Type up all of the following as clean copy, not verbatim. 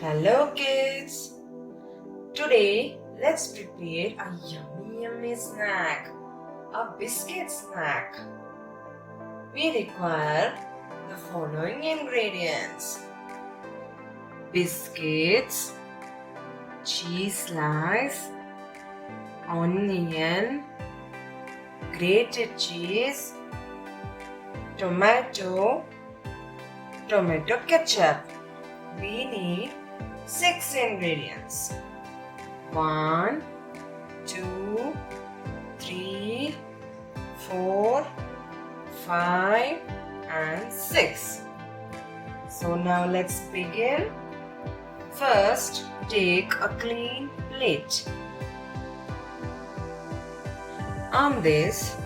Hello kids! Today let's prepare a yummy snack, a biscuit snack. We require the following ingredients: biscuits, cheese slice, onion, grated cheese, tomato ketchup. We need 6 ingredients. 1, 2, 3, 4, 5 and 6. So now let's begin. First, take a clean plate. On this,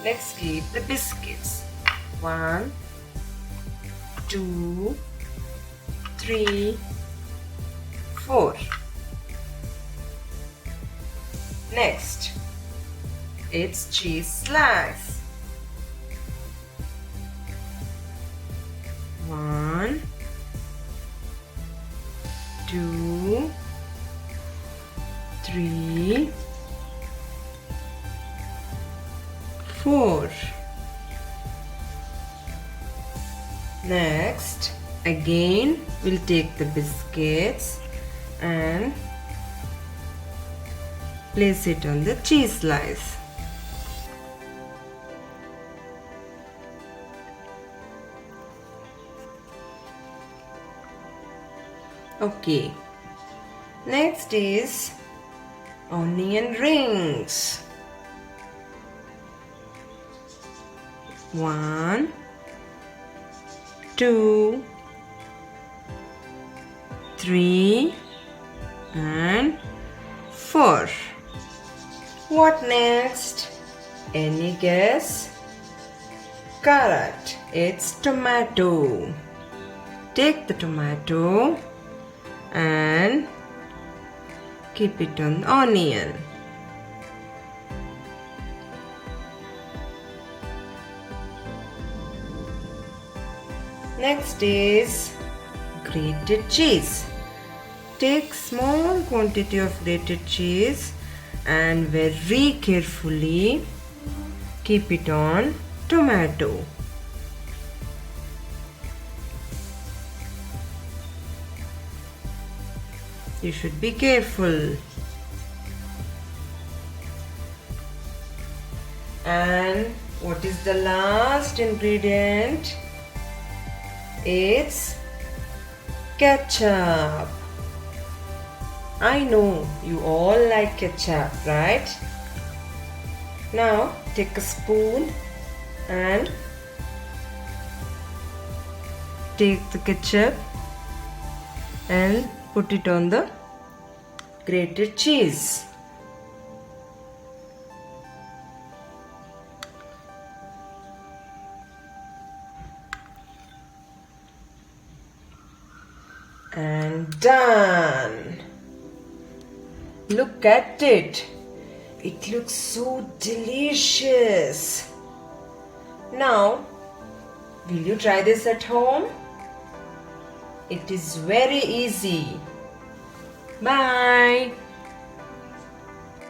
let's keep the biscuits. 1, 2, 3, 4. Next, it's cheese slice. 1, 2, 3, 4. Next, again we'll take the biscuits and place it on the cheese slice. Okay. Next is onion rings. 1, 2, 3 and 4. What next? Any guess? Correct. It's tomato. Take the tomato and keep it on the onion. Next is grated cheese. Take small quantity of grated cheese and very carefully keep it on tomato. You should be careful. And what is the last ingredient? It's ketchup. I know you all like ketchup, right? Now take a spoon and take the ketchup and put it on the grated cheese. And done. Look at it. It looks so delicious. Now, will you try this at home? It is very easy. Bye.